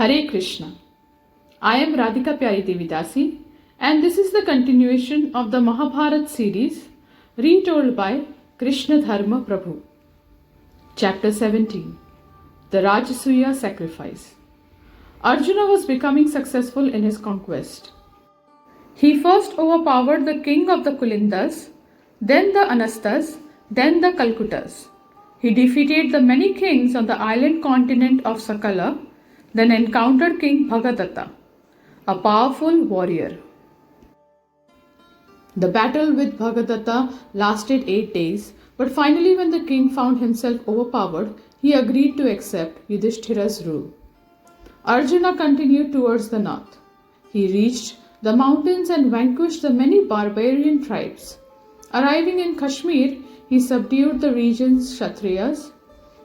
Hare Krishna. I am Radhika Piyari and this is the continuation of the Mahabharat series retold by Krishna Dharma Prabhu. Chapter 17. The Rajasuya Sacrifice. Arjuna was becoming successful in his conquest. He first overpowered the king of the Kulindas, then the Anastas, then the Kalkutas. He defeated the many kings on the island continent of Sakala, then encountered King Bhagadatta, a powerful warrior. The battle with Bhagadatta lasted 8 days, but finally when the king found himself overpowered, he agreed to accept Yudhishthira's rule. Arjuna continued towards the north. He reached the mountains and vanquished the many barbarian tribes. Arriving in Kashmir, he subdued the region's Kshatriyas,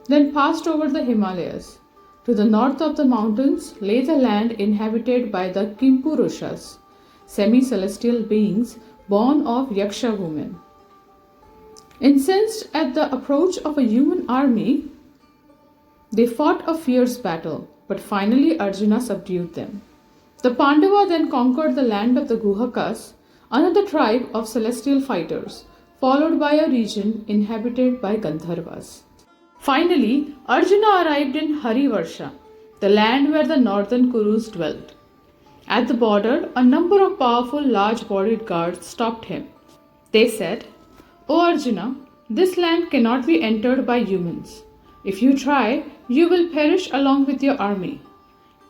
then passed over the Himalayas. To the north of the mountains lay the land inhabited by the Kimpurushas, semi-celestial beings born of Yaksha women. Incensed at the approach of a human army, they fought a fierce battle, but finally Arjuna subdued them. The Pandava then conquered the land of the Guhakas, another tribe of celestial fighters, followed by a region inhabited by Gandharvas. Finally, Arjuna arrived in Harivarsha, the land where the northern Kurus dwelt. At the border, a number of powerful large-bodied guards stopped him. They said, "O Arjuna, this land cannot be entered by humans. If you try, you will perish along with your army.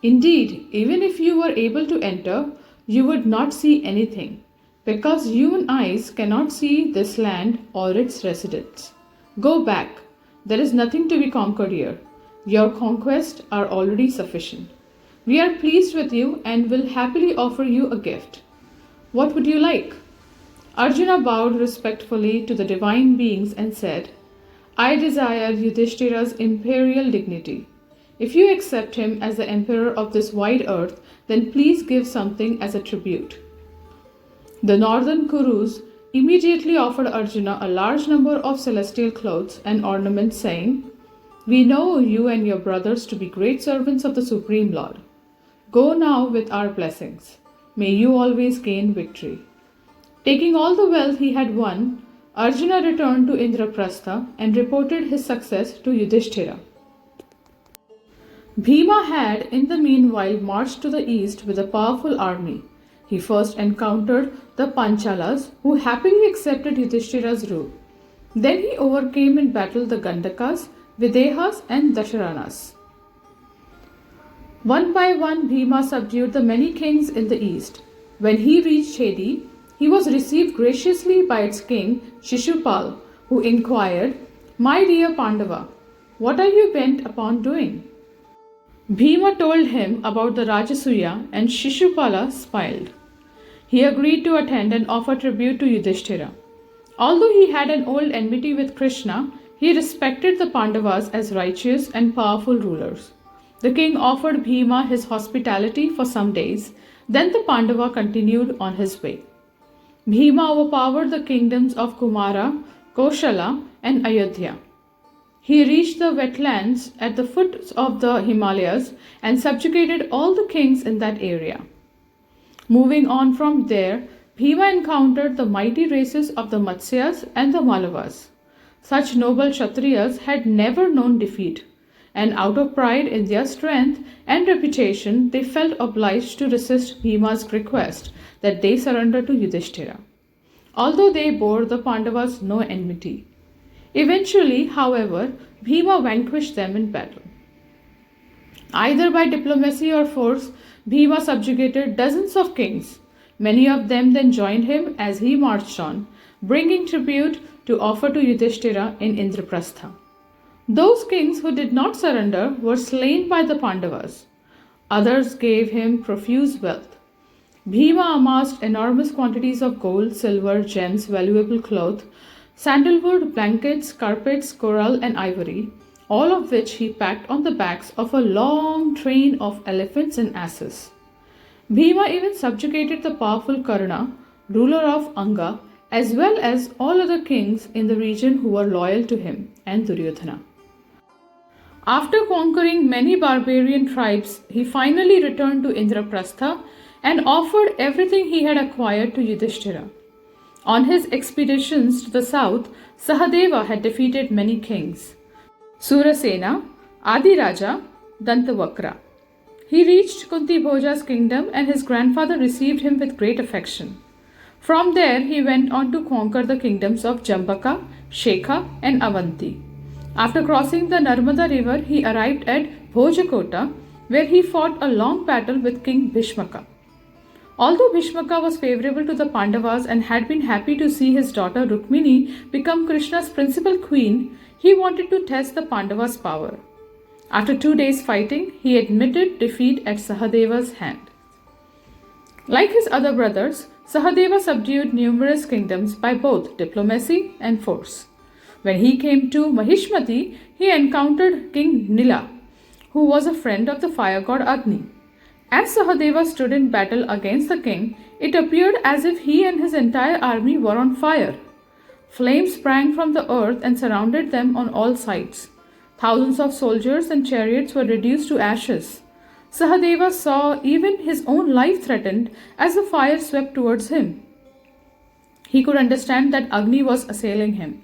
Indeed, even if you were able to enter, you would not see anything, because human eyes cannot see this land or its residents. Go back. There is nothing to be conquered here. Your conquests are already sufficient. We are pleased with you and will happily offer you a gift. What would you like?" Arjuna bowed respectfully to the divine beings and said, "I desire Yudhishthira's imperial dignity. If you accept him as the emperor of this wide earth, then please give something as a tribute." The northern Kurus immediately offered Arjuna a large number of celestial clothes and ornaments, saying, "We know you and your brothers to be great servants of the Supreme Lord. Go now with our blessings. May you always gain victory." Taking all the wealth he had won, Arjuna returned to Indraprastha and reported his success to Yudhishthira. Bhima had, in the meanwhile, marched to the east with a powerful army. He first encountered the Panchalas, who happily accepted Yudhishthira's rule. Then he overcame in battle the Gandakas, Videhas and Dasharanas. One by one, Bhima subdued the many kings in the east. When he reached Chedi, he was received graciously by its king Shishupal, who inquired, "My dear Pandava, what are you bent upon doing?" Bhima told him about the Rajasuya, and Shishupala smiled. He agreed to attend and offer tribute to Yudhishthira. Although he had an old enmity with Krsna, he respected the Pandavas as righteous and powerful rulers. The king offered Bhima his hospitality for some days, then the Pandava continued on his way. Bhima overpowered the kingdoms of Kumara, Koshala and Ayodhya. He reached the wetlands at the foot of the Himalayas and subjugated all the kings in that area. Moving on from there, Bhima encountered the mighty races of the Matsyas and the Malavas. Such noble Kshatriyas had never known defeat, and out of pride in their strength and reputation, they felt obliged to resist Bhima's request that they surrender to Yudhishthira, although they bore the Pandavas no enmity. Eventually, however, Bhima vanquished them in battle. Either by diplomacy or force, Bhima subjugated dozens of kings. Many of them then joined him as he marched on, bringing tribute to offer to Yudhishthira in Indraprastha. Those kings who did not surrender were slain by the Pandavas. Others gave him profuse wealth. Bhima amassed enormous quantities of gold, silver, gems, valuable cloth, sandalwood, blankets, carpets, coral and ivory, all of which he packed on the backs of a long train of elephants and asses. Bhima even subjugated the powerful Karna, ruler of Anga, as well as all other kings in the region who were loyal to him, and Duryodhana. After conquering many barbarian tribes, he finally returned to Indraprastha and offered everything he had acquired to Yudhishthira. On his expeditions to the south, Sahadeva had defeated many kings: Surasena, Adiraja, Dantavakra. He reached Kunti Bhoja's kingdom and his grandfather received him with great affection. From there, he went on to conquer the kingdoms of Jambaka, Shekha, and Avanti. After crossing the Narmada river, he arrived at Bhojakota, where he fought a long battle with King Bhishmaka. Although Bhishmaka was favorable to the Pandavas and had been happy to see his daughter Rukmini become Krishna's principal queen, he wanted to test the Pandavas' power. After 2 days fighting, he admitted defeat at Sahadeva's hand. Like his other brothers, Sahadeva subdued numerous kingdoms by both diplomacy and force. When he came to Mahishmati, he encountered King Nila, who was a friend of the fire god Agni. As Sahadeva stood in battle against the king, it appeared as if he and his entire army were on fire. Flames sprang from the earth and surrounded them on all sides. Thousands of soldiers and chariots were reduced to ashes. Sahadeva saw even his own life threatened as the fire swept towards him. He could understand that Agni was assailing him.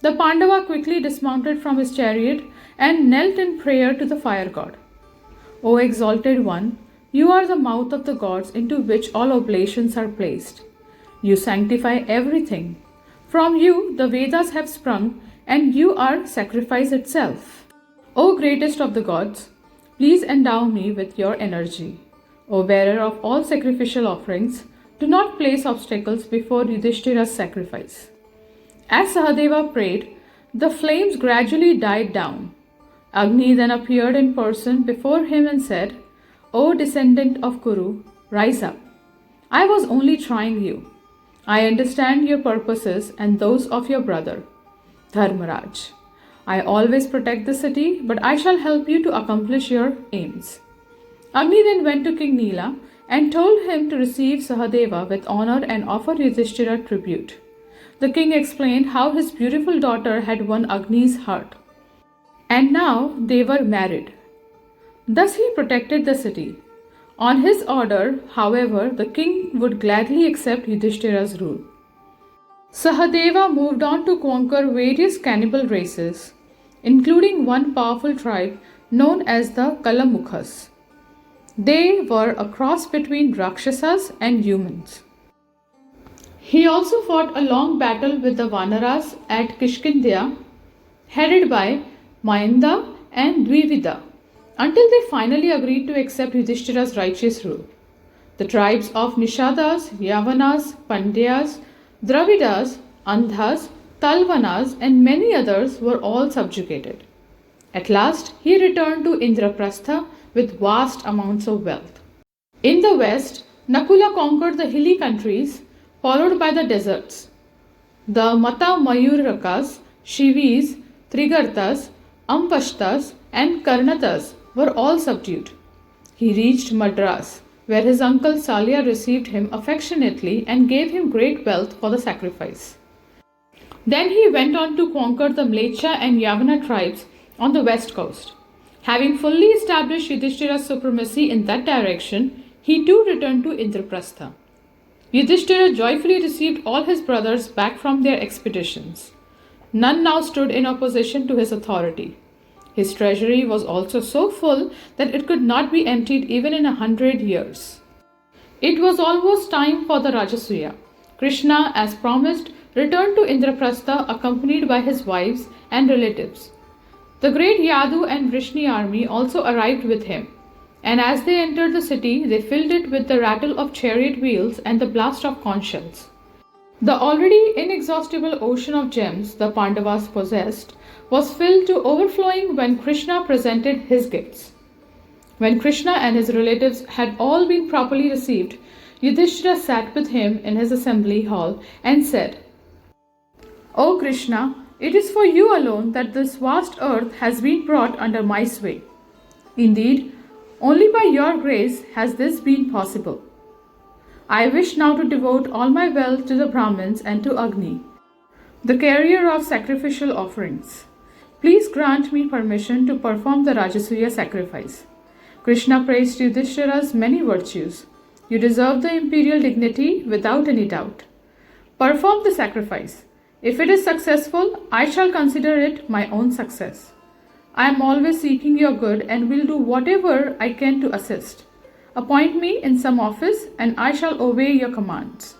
The Pandava quickly dismounted from his chariot and knelt in prayer to the fire god. O exalted one, you are the mouth of the gods into which all oblations are placed. You sanctify everything. From you the Vedas have sprung, and you are sacrifice itself. O greatest of the gods, please endow me with your energy. O bearer of all sacrificial offerings, do not place obstacles before Yudhishthira's sacrifice. As Sahadeva prayed, the flames gradually died down. Agni then appeared in person before him and said, O descendant of Kuru, rise up. I was only trying you. I understand your purposes and those of your brother, Dharmaraj. I always protect the city, but I shall help you to accomplish your aims. Agni then went to King Nila and told him to receive Sahadeva with honor and offer Yudhishthira tribute. The king explained how his beautiful daughter had won Agni's heart, and now they were married. Thus he protected the city. On his order, however, the king would gladly accept Yudhishthira's rule. Sahadeva moved on to conquer various cannibal races, including one powerful tribe known as the Kalamukhas. They were a cross between Rakshasas and humans. He also fought a long battle with the Vanaras at Kishkindya, headed by Mahinda and Dvivida, until they finally agreed to accept Yudhishthira's righteous rule. The tribes of Nishadas, Yavanas, Pandyas, Dravidas, Andhas, Talvanas, and many others were all subjugated. At last, he returned to Indraprastha with vast amounts of wealth. In the west, Nakula conquered the hilly countries, followed by the deserts. The Mata Mayurakas, Shivis, Trigartas, Ampashtas, and Karnatas were all subdued. He reached Madras, where his uncle Salya received him affectionately and gave him great wealth for the sacrifice. Then he went on to conquer the Mlecha and Yavana tribes on the west coast. Having fully established Yudhishthira's supremacy in that direction, he too returned to Indraprastha. Yudhishthira joyfully received all his brothers back from their expeditions. None now stood in opposition to his authority. His treasury was also so full that it could not be emptied even in 100 years. It was almost time for the Rajasuya. Krishna, as promised, returned to Indraprastha accompanied by his wives and relatives. The great Yadu and Vrishni army also arrived with him, and as they entered the city, they filled it with the rattle of chariot wheels and the blast of conch shells. The already inexhaustible ocean of gems the Pandavas possessed was filled to overflowing when Krishna presented his gifts. When Krishna and his relatives had all been properly received, Yudhishthira sat with him in his assembly hall and said, O Krishna, it is for you alone that this vast earth has been brought under my sway. Indeed, only by your grace has this been possible. I wish now to devote all my wealth to the Brahmins and to Agni, the carrier of sacrificial offerings. Please grant me permission to perform the Rajasuya sacrifice. Krishna praised Yudhishthira's many virtues. You deserve the imperial dignity without any doubt. Perform the sacrifice. If it is successful, I shall consider it my own success. I am always seeking your good and will do whatever I can to assist. Appoint me in some office and I shall obey your commands.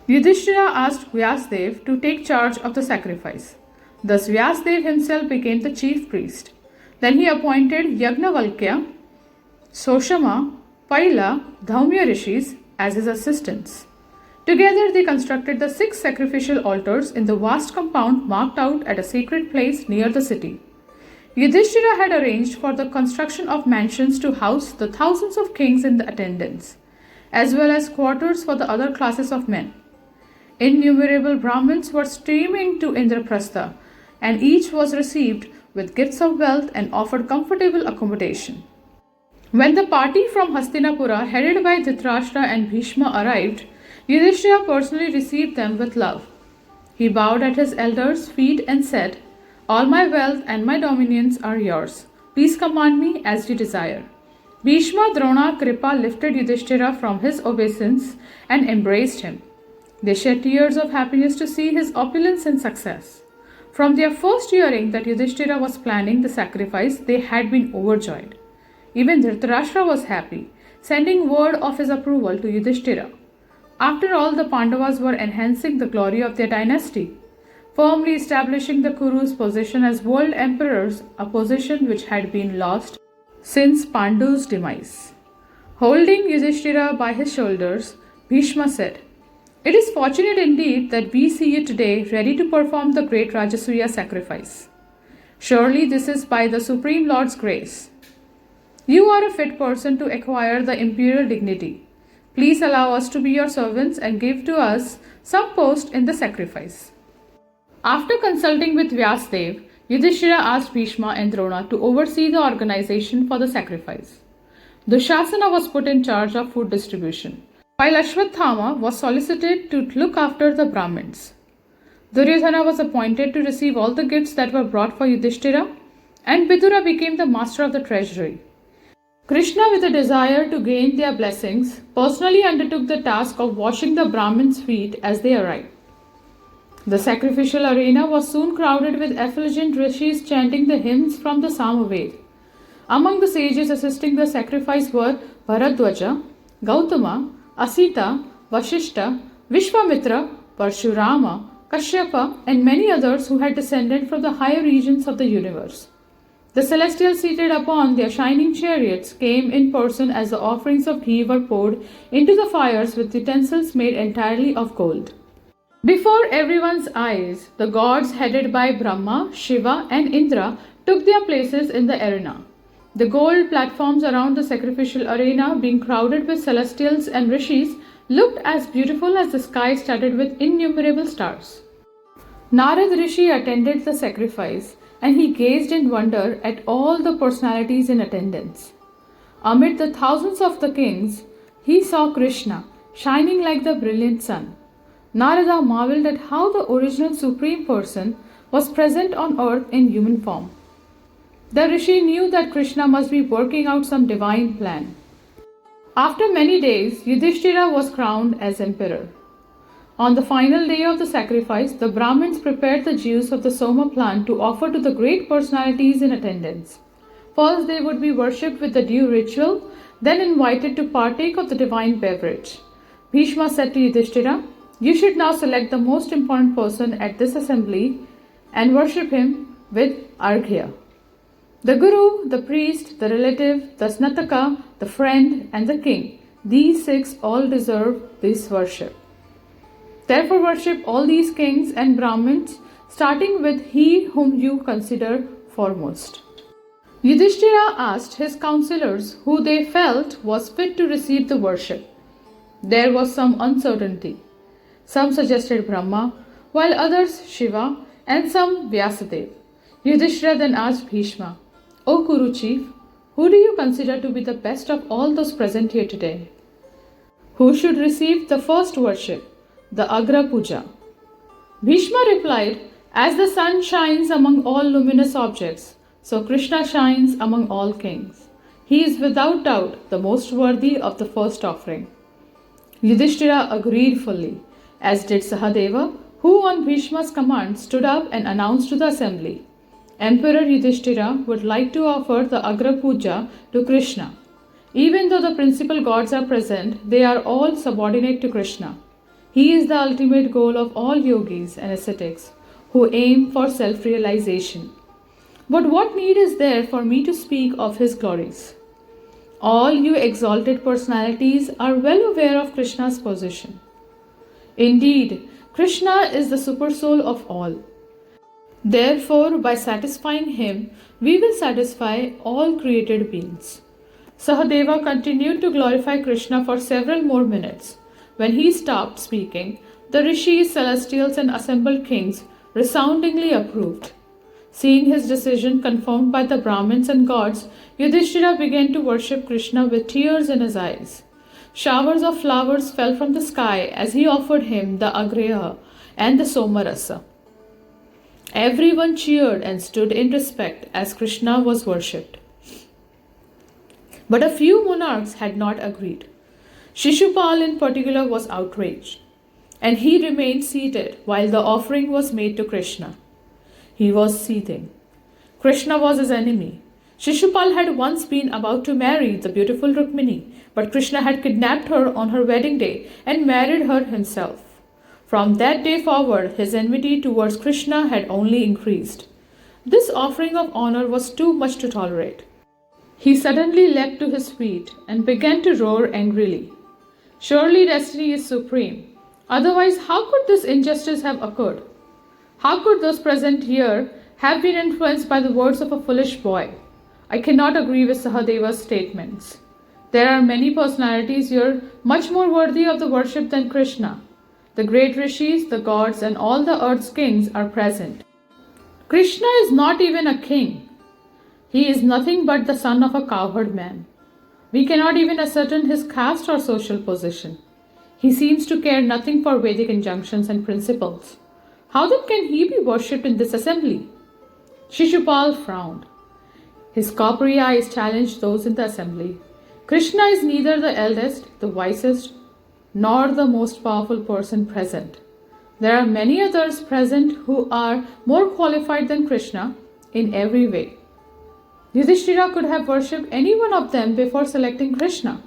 Yudhishthira asked Vyasdev to take charge of the sacrifice. Thus Vyasdev himself became the chief priest. Then he appointed Yagnavalkya, Soshama, Paila, Dhaumya rishis as his assistants. Together they constructed the 6 sacrificial altars in the vast compound marked out at a sacred place near the city. Yudhishthira had arranged for the construction of mansions to house the thousands of kings in the attendance, as well as quarters for the other classes of men. Innumerable Brahmins were streaming to Indraprastha, and each was received with gifts of wealth and offered comfortable accommodation. When the party from Hastinapura, headed by Dhritarashtra and Bhishma, arrived, Yudhishthira personally received them with love. He bowed at his elders' feet and said, "All my wealth and my dominions are yours. Please command me as you desire." Bhishma, Drona, Kripa lifted Yudhishthira from his obeisance and embraced him. They shed tears of happiness to see his opulence and success. From their first hearing that Yudhishthira was planning the sacrifice, they had been overjoyed. Even Dhritarashtra was happy, sending word of his approval to Yudhishthira. After all, the Pandavas were enhancing the glory of their dynasty, firmly establishing the Kurus' position as world emperors, a position which had been lost since Pandu's demise. Holding Yudhishthira by his shoulders, Bhishma said, "It is fortunate indeed that we see you today ready to perform the great Rajasuya sacrifice. Surely this is by the Supreme Lord's grace. You are a fit person to acquire the imperial dignity. Please allow us to be your servants and give to us some post in the sacrifice." After consulting with Vyasdev, Yudhishthira asked Bhishma and Drona to oversee the organization for the sacrifice. Dushasana was put in charge of food distribution, while Ashwathama was solicited to look after the Brahmins. Duryodhana was appointed to receive all the gifts that were brought for Yudhishthira, and Vidura became the master of the treasury. Krishna, with a desire to gain their blessings, personally undertook the task of washing the Brahmins' feet as they arrived. The sacrificial arena was soon crowded with effulgent rishis chanting the hymns from the Samaved. Among the sages assisting the sacrifice were Bharadwaja, Gautama, Asita, Vashishta, Vishwamitra, Parshurama, Kashyapa, and many others who had descended from the higher regions of the universe. The celestials seated upon their shining chariots came in person as the offerings of ghee were poured into the fires with utensils made entirely of gold. Before everyone's eyes, the gods headed by Brahma, Shiva, and Indra took their places in the arena. The gold platforms around the sacrificial arena, being crowded with celestials and rishis, looked as beautiful as the sky studded with innumerable stars. Narad Rishi attended the sacrifice, and he gazed in wonder at all the personalities in attendance. Amid the thousands of the kings, he saw Krishna, shining like the brilliant sun. Narada marveled at how the original Supreme Person was present on earth in human form. The Rishi knew that Krishna must be working out some divine plan. After many days, Yudhishthira was crowned as emperor. On the final day of the sacrifice, the Brahmins prepared the juice of the Soma plant to offer to the great personalities in attendance. First, they would be worshipped with the due ritual, then invited to partake of the divine beverage. Bhishma said to Yudhishthira, "You should now select the most important person at this assembly and worship him with arghya. The guru, the priest, the relative, the snataka, the friend, and the king, these 6 all deserve this worship. Therefore worship all these kings and Brahmins, starting with he whom you consider foremost." Yudhishthira asked his counselors who they felt was fit to receive the worship. There was some uncertainty. Some suggested Brahma, while others Shiva, and some Vyasadev. Yudhishthira then asked Bhishma, "O Kuru chief, who do you consider to be the best of all those present here today? Who should receive the first worship, the Agra Puja?" Bhishma replied As the sun shines among all luminous objects, so Krishna shines among all kings. He is without doubt the most worthy of the first offering. Yudhishthira agreed fully, as did Sahadeva, who on Bhishma's command stood up and announced to the assembly, Emperor Yudhishthira would like to offer the Agra Puja to Krishna. Even though the principal gods are present, they are all subordinate to Krishna. He is the ultimate goal of all yogis and ascetics who aim for self-realization. But what need is there for me to speak of his glories? All you exalted personalities are well aware of Krishna's position. Indeed, Krishna is the supersoul of all. Therefore, by satisfying him, we will satisfy all created beings. Sahadeva continued to glorify Krishna for several more minutes. When he stopped speaking, the rishis, celestials, and assembled kings resoundingly approved. Seeing his decision confirmed by the Brahmins and gods, Yudhishthira began to worship Krishna with tears in his eyes. Showers of flowers fell from the sky as he offered him the Agreya and the Somarasa. Everyone cheered and stood in respect as Krishna was worshipped. But a few monarchs had not agreed. Shishupal in particular was outraged, and he remained seated while the offering was made to Krishna. He was seething. Krishna was his enemy. Shishupal had once been about to marry the beautiful Rukmini, but Krishna had kidnapped her on her wedding day and married her himself. From that day forward, his enmity towards Krishna had only increased. This offering of honor was too much to tolerate. He suddenly leapt to his feet and began to roar angrily. Surely destiny is supreme. Otherwise, how could this injustice have occurred? How could those present here have been influenced by the words of a foolish boy? I cannot agree with Sahadeva's statements. There are many personalities here much more worthy of the worship than Krishna. The great rishis, the gods, and all the earth's kings are present. Krishna is not even a king. He is nothing but the son of a cowherd man. We cannot even ascertain his caste or social position. He seems to care nothing for Vedic injunctions and principles. How then can he be worshipped in this assembly? Shishupal frowned. His coppery eyes challenged those in the assembly. Krishna is neither the eldest, the wisest, nor the most powerful person present. There are many others present who are more qualified than Krishna in every way. Yudhishthira could have worshipped any one of them before selecting Krishna.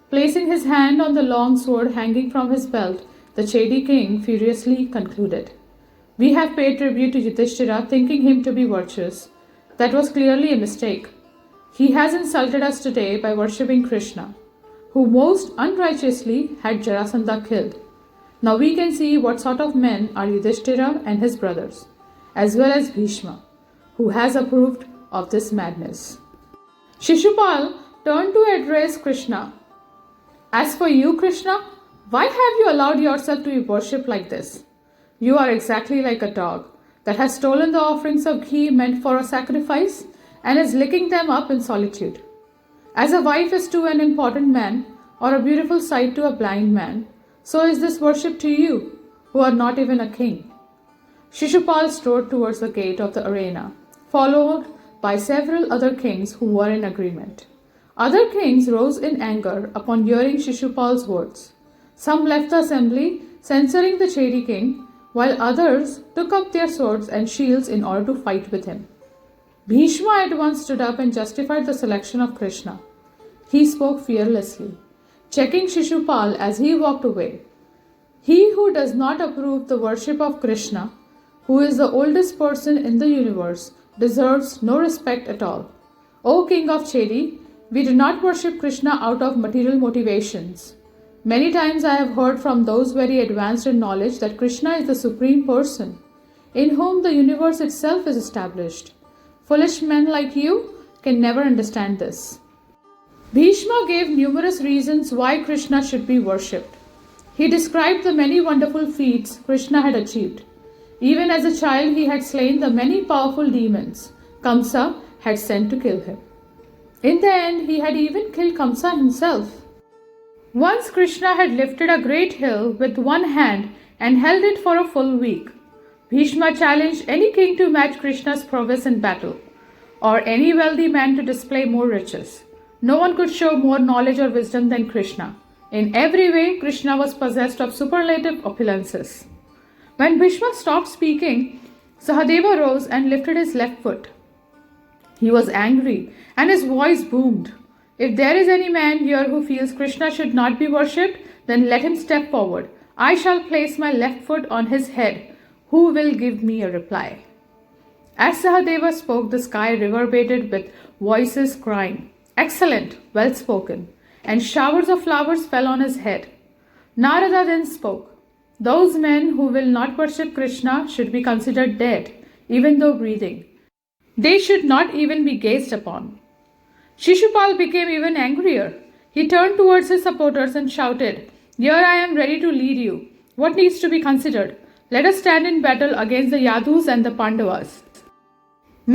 Placing his hand on the long sword hanging from his belt, the Chedi king furiously concluded, "We have paid tribute to Yudhishthira thinking him to be virtuous. That was clearly a mistake. He has insulted us today by worshipping Krishna, who most unrighteously had Jarasandha killed. Now we can see what sort of men are Yudhishthira and his brothers, as well as Bhishma, who has approved of this madness." Shishupal turned to address Krishna. "As for you, Krishna, why have you allowed yourself to be worshipped like this? You are exactly like a dog that has stolen the offerings of ghee meant for a sacrifice and is licking them up in solitude. As a wife is to an important man, or a beautiful sight to a blind man, so is this worship to you, who are not even a king." Shishupal strode towards the gate of the arena, followed by several other kings who were in agreement. Other kings rose in anger upon hearing Shishupal's words. Some left the assembly, censuring the Chedi king, while others took up their swords and shields in order to fight with him. Bhishma at once stood up and justified the selection of Krishna. He spoke fearlessly, checking Shishupal as he walked away. "He who does not approve the worship of Krishna, who is the oldest person in the universe, deserves no respect at all. O King of Chedi, we do not worship Krishna out of material motivations. Many times I have heard from those very advanced in knowledge that Krishna is the supreme person, in whom the universe itself is established. Foolish men like you can never understand this." Bhishma gave numerous reasons why Krishna should be worshipped. He described the many wonderful feats Krishna had achieved. Even as a child, he had slain the many powerful demons Kamsa had sent to kill him. In the end, he had even killed Kamsa himself. Once Krishna had lifted a great hill with one hand and held it for a full week. Bhishma challenged any king to match Krishna's prowess in battle, or any wealthy man to display more riches. No one could show more knowledge or wisdom than Krishna. In every way, Krishna was possessed of superlative opulences. When Bhishma stopped speaking, Sahadeva rose and lifted his left foot. He was angry, and his voice boomed. If there is any man here who feels Krishna should not be worshipped, then let him step forward. I shall place my left foot on his head. Who will give me a reply? As Sahadeva spoke, the sky reverberated with voices crying, "Excellent, well spoken," and showers of flowers fell on his head. Narada then spoke, "Those men who will not worship Krishna should be considered dead, even though breathing. They should not even be gazed upon." Shishupal became even angrier. He turned towards his supporters and shouted, "Here I am ready to lead you. What needs to be considered? Let us stand in battle against the Yadus and the Pandavas."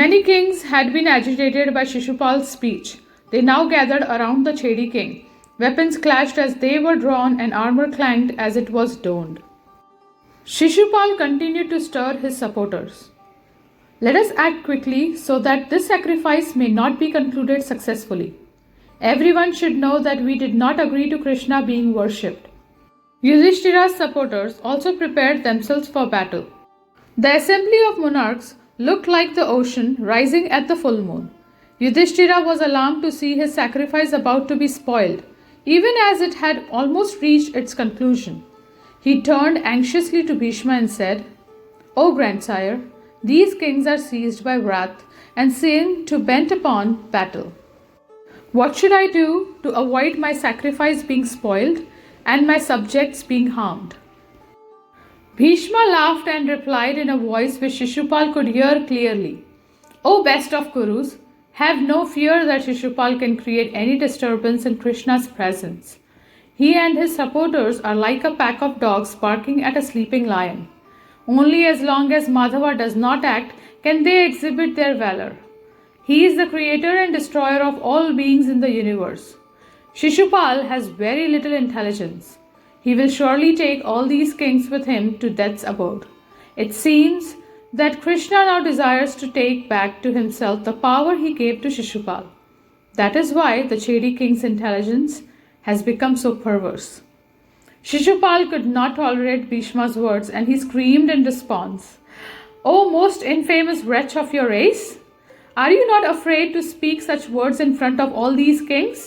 Many kings had been agitated by Shishupal's speech. They now gathered around the Chedi king. Weapons clashed as they were drawn and armor clanked as it was donned. Shishupal continued to stir his supporters. "Let us act quickly so that this sacrifice may not be concluded successfully. Everyone should know that we did not agree to Krishna being worshipped." Yudhishthira's supporters also prepared themselves for battle. The assembly of monarchs looked like the ocean rising at the full moon. Yudhishthira was alarmed to see his sacrifice about to be spoiled, even as it had almost reached its conclusion. He turned anxiously to Bhishma and said, "O grandsire, these kings are seized by wrath and seem to bent upon battle. What should I do to avoid my sacrifice being spoiled and my subjects being harmed?" Bhishma laughed and replied in a voice which Shishupal could hear clearly, "O best of Kurus, have no fear that Shishupal can create any disturbance in Krishna's presence. He and his supporters are like a pack of dogs barking at a sleeping lion. Only as long as Madhava does not act can they exhibit their valor. He is the creator and destroyer of all beings in the universe. Shishupal has very little intelligence. He will surely take all these kings with him to death's abode. It seems that Krishna now desires to take back to himself the power he gave to Shishupal. That is why the Chedi king's intelligence has become so perverse." Shishupal could not tolerate Bhishma's words and he screamed in response, "O most infamous wretch of your race! Are you not afraid to speak such words in front of all these kings?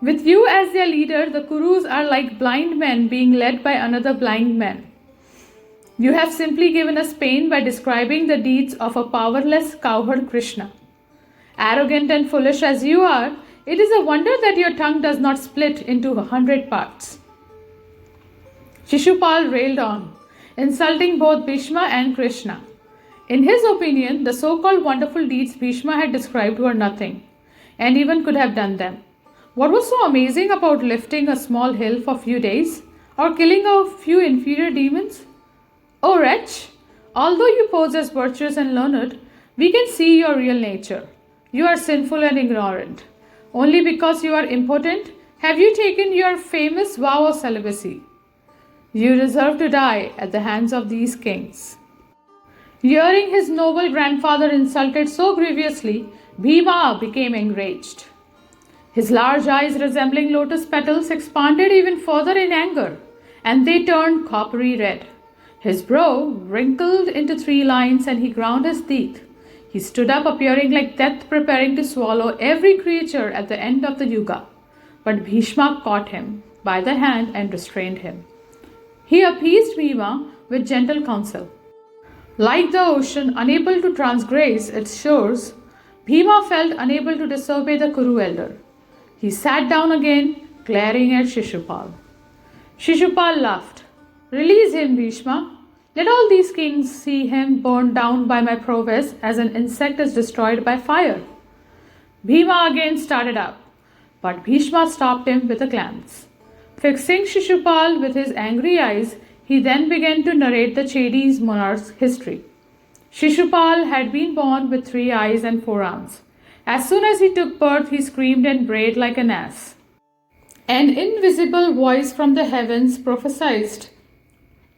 With you as their leader, the Kurus are like blind men being led by another blind man. You have simply given us pain by describing the deeds of a powerless cowherd Krishna. Arrogant and foolish as you are, it is a wonder that your tongue does not split into 100 parts." Shishupal railed on, insulting both Bhishma and Krishna. In his opinion, the so-called wonderful deeds Bhishma had described were nothing. Anyone could have done them. What was so amazing about lifting a small hill for a few days, or killing a few inferior demons? "O wretch, although you pose as virtuous and learned, we can see your real nature. You are sinful and ignorant. Only because you are impotent have you taken your famous vow of celibacy. You deserve to die at the hands of these kings." Hearing his noble grandfather insulted so grievously, Bhima became enraged. His large eyes, resembling lotus petals, expanded even further in anger, and they turned coppery red. His brow wrinkled into 3 lines and he ground his teeth. He stood up, appearing like death, preparing to swallow every creature at the end of the yuga. But Bhishma caught him by the hand and restrained him. He appeased Bhima with gentle counsel. Like the ocean, unable to transgress its shores, Bhima felt unable to disobey the Kuru elder. He sat down again, glaring at Shishupal. Shishupal laughed. "Release him, Bhishma. Let all these kings see him burned down by my prowess as an insect is destroyed by fire." Bhima again started up, but Bhishma stopped him with a glance. Fixing Shishupal with his angry eyes, he then began to narrate the Chedi's monarch's history. Shishupal had been born with 3 eyes and 4 arms. As soon as he took birth, he screamed and brayed like an ass. An invisible voice from the heavens prophesied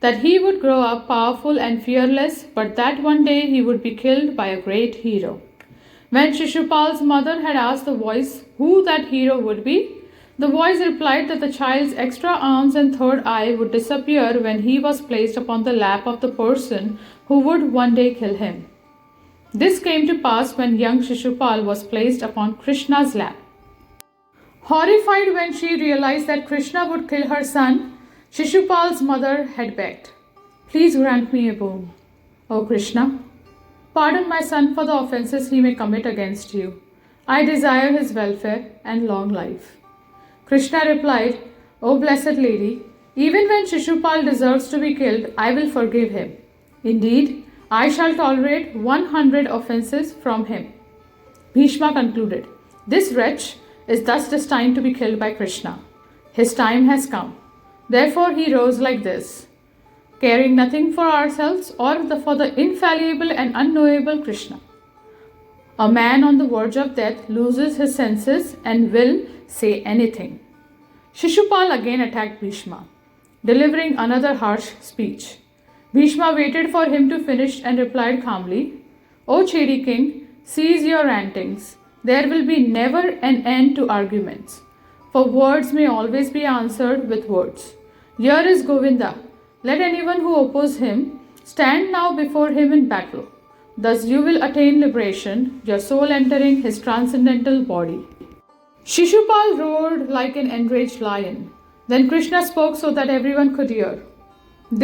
that he would grow up powerful and fearless, but that one day he would be killed by a great hero. When Shishupal's mother had asked the voice who that hero would be, the voice replied that the child's extra arms and third eye would disappear when he was placed upon the lap of the person who would one day kill him. This came to pass when young Shishupal was placed upon Krishna's lap. Horrified when she realized that Krishna would kill her son, Shishupal's mother had begged, "Please grant me a boon, O Krishna. Pardon my son for the offenses he may commit against you. I desire his welfare and long life." Krishna replied, "O blessed lady, even when Shishupal deserves to be killed, I will forgive him. Indeed, I shall tolerate 100 offenses from him." Bhishma concluded, "This wretch is thus destined to be killed by Krishna. His time has come." Therefore he rose like this, caring nothing for ourselves or for the infallible and unknowable Krishna. A man on the verge of death loses his senses and will say anything. Shishupal again attacked Bhishma, delivering another harsh speech. Bhishma waited for him to finish and replied calmly, "O Chedi king, cease your rantings. There will be never an end to arguments, for words may always be answered with words. Here is Govinda. Let anyone who opposes him stand now before him in battle. Thus you will attain liberation, your soul entering his transcendental body." Shishupal roared like an enraged lion. Then Krishna spoke so that everyone could hear.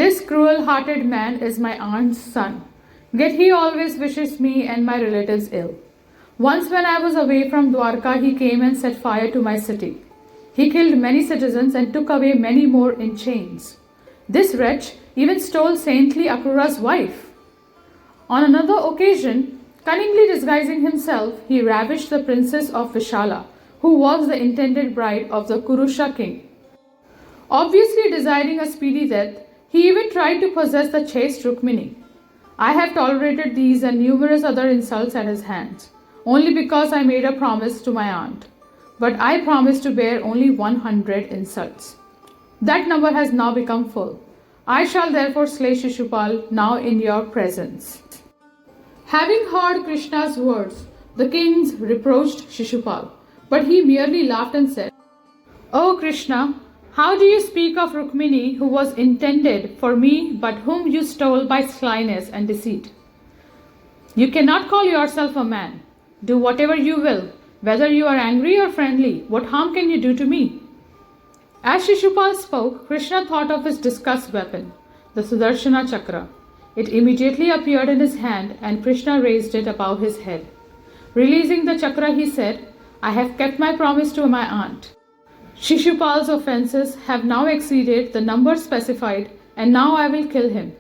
"This cruel-hearted man is my aunt's son, yet he always wishes me and my relatives ill. Once when I was away from Dwarka, he came and set fire to my city. He killed many citizens and took away many more in chains. This wretch even stole saintly Akrura's wife. On another occasion, cunningly disguising himself, he ravished the princess of Vishala, who was the intended bride of the Kurusha king. Obviously desiring a speedy death, he even tried to possess the chaste Rukmini. I have tolerated these and numerous other insults at his hands, only because I made a promise to my aunt. But I promised to bear only 100 insults. That number has now become full. I shall therefore slay Shishupal now in your presence." Having heard Krishna's words, the kings reproached Shishupal, but he merely laughed and said, "O Krishna, how do you speak of Rukmini, who was intended for me but whom you stole by slyness and deceit? You cannot call yourself a man. Do whatever you will, whether you are angry or friendly. What harm can you do to me?" As Shishupal spoke, Krishna thought of his discussed weapon, the Sudarshana Chakra. It immediately appeared in his hand and Krishna raised it above his head. Releasing the chakra, he said, "I have kept my promise to my aunt. Shishupal's offenses have now exceeded the number specified, and now I will kill him."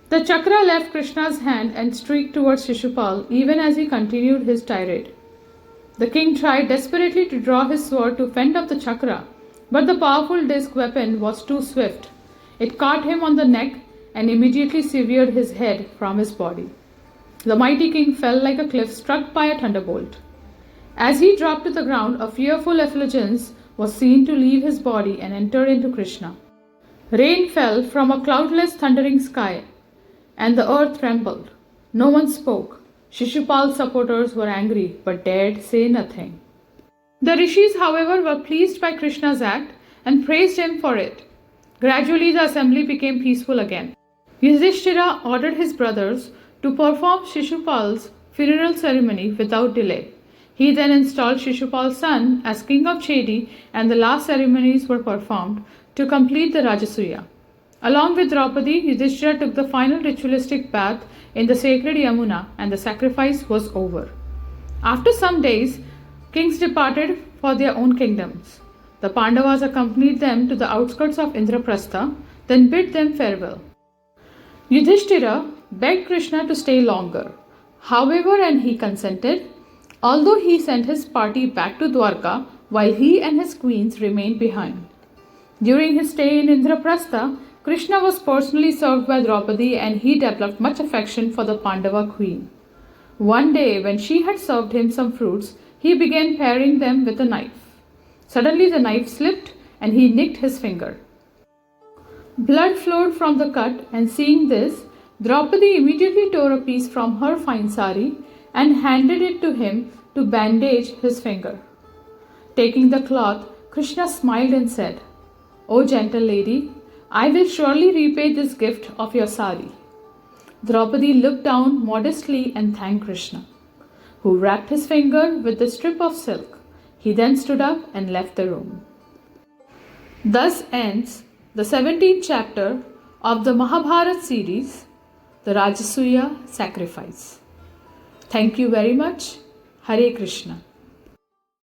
The chakra left Krishna's hand and streaked towards Shishupal even as he continued his tirade. The king tried desperately to draw his sword to fend off the chakra, but the powerful disc weapon was too swift. It caught him on the neck and immediately severed his head from his body. The mighty king fell like a cliff struck by a thunderbolt. As he dropped to the ground, a fearful effulgence was seen to leave his body and enter into Krishna. Rain fell from a cloudless thundering sky, and the earth trembled. No one spoke. Shishupal's supporters were angry but dared say nothing. The rishis, however, were pleased by Krishna's act and praised him for it. Gradually the assembly became peaceful again. Yudhishthira ordered his brothers to perform Shishupal's funeral ceremony without delay. He then installed Shishupal's son as king of Chedi, and the last ceremonies were performed to complete the Rajasuya. Along with Draupadi, Yudhishthira took the final ritualistic bath in the sacred Yamuna, and the sacrifice was over. After some days, kings departed for their own kingdoms. The Pandavas accompanied them to the outskirts of Indraprastha, then bid them farewell. Yudhishthira begged Krishna to stay longer. However, and he consented, although he sent his party back to Dwarka while he and his queens remained behind. During his stay in Indraprastha, Krishna was personally served by Draupadi, and he developed much affection for the Pandava queen. One day, when she had served him some fruits, he began paring them with a knife. Suddenly the knife slipped and he nicked his finger. Blood flowed from the cut, and seeing this, Draupadi immediately tore a piece from her fine sari and handed it to him to bandage his finger. Taking the cloth, Krishna smiled and said, "O gentle lady, I will surely repay this gift of your sari." Draupadi looked down modestly and thanked Krishna, who wrapped his finger with the strip of silk. He then stood up and left the room. Thus ends the 17th chapter of the Mahabharat series, the Rajasuya sacrifice. Thank you very much. Hare Krishna.